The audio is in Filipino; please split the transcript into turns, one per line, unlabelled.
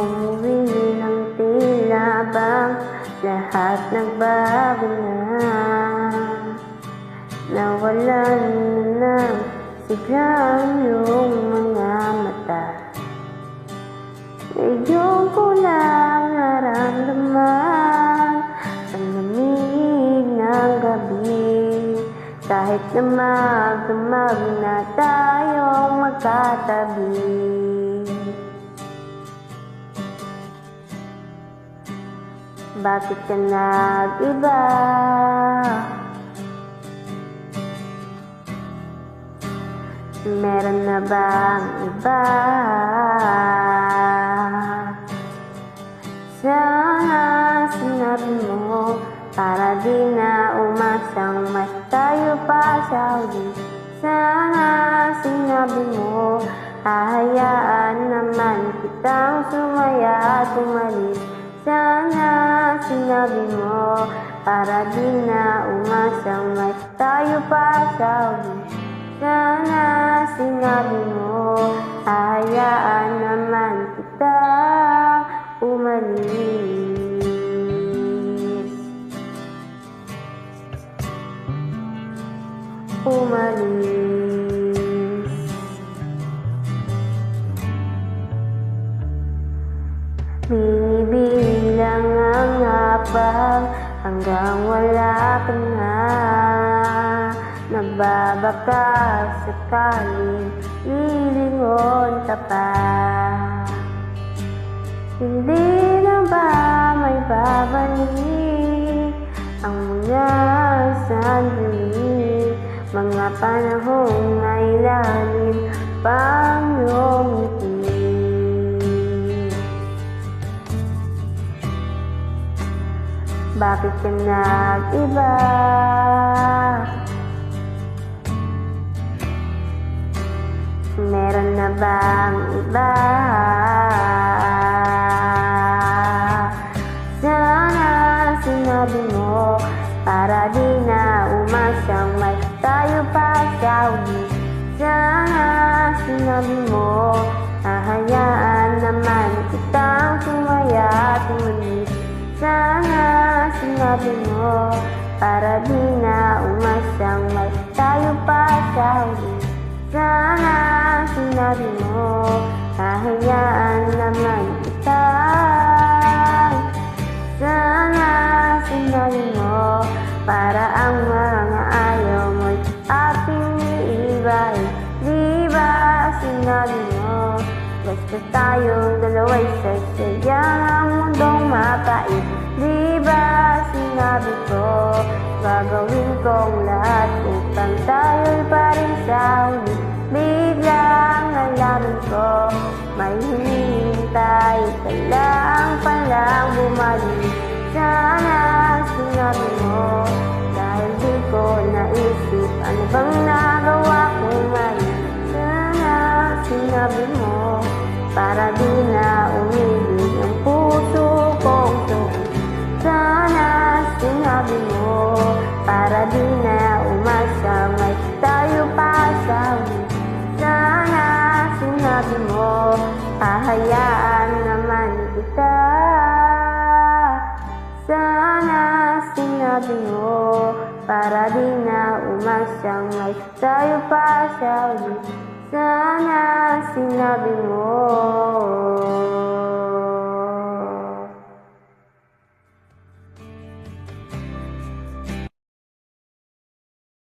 Umuwi ng tila bang lahat nagbago na. Nawalan na ng sigla ang iyong mga mata. Ngayon ko lang naramdaman ang lamig ng gabi. Kahit na magdamag na tayong magkatabi. Bakit ka nag-iba? Meron na bang iba? Sana sinabi mo para di na umasang mas tayo pa sa uli. Sana sinabi mo hahayaan naman kitang sumaya at umalis. Sana sinabi mo para di na umasang mas tayo pa sa uli. Sana sinabi mo hahayaan naman kitang umalis. Binibilang ang hapag hanggang wala ka na. Nagbabaka sakaling lilingon ka pa. Hindi na ba may babalik ang mga sandali, mga panahong may lalim pang iyong ngiti? Bakit ka nag-iba? Meron na bang iba? Sana sinabi mo para di na umasang mas tayo pa sa uli. Sana sinabi mo hahayaan naman kitang sumaya at umalis. Sana sinabi mo para di na umasang mas tayo pa sa uli. Sana sinabi mo hahayaan naman kita. Sana sinabi mo para ang mga ayaw mo'y ating iibay. Di ba sinabi mo basta tayong dalawa'y saysayang ang mundong mapait? Di ba sinabi ko gagawin kong lahat upang tayo'y parin sa uli? Biglang nalaman ko may hinihintay ka lang palang bumalik. Sana sinabi mo dahil di ko naisip ano bang nagawa kong mali. Sana sinabi mo para di na umibig ang puso kong tuon. Sana sinabi mo para di na umasa may tayo pa sa uli. Sana sinabi mo hahayaan naman kita. Sana sinabi mo para di na umasang may tayo pa sa uli. Sana sinabi mo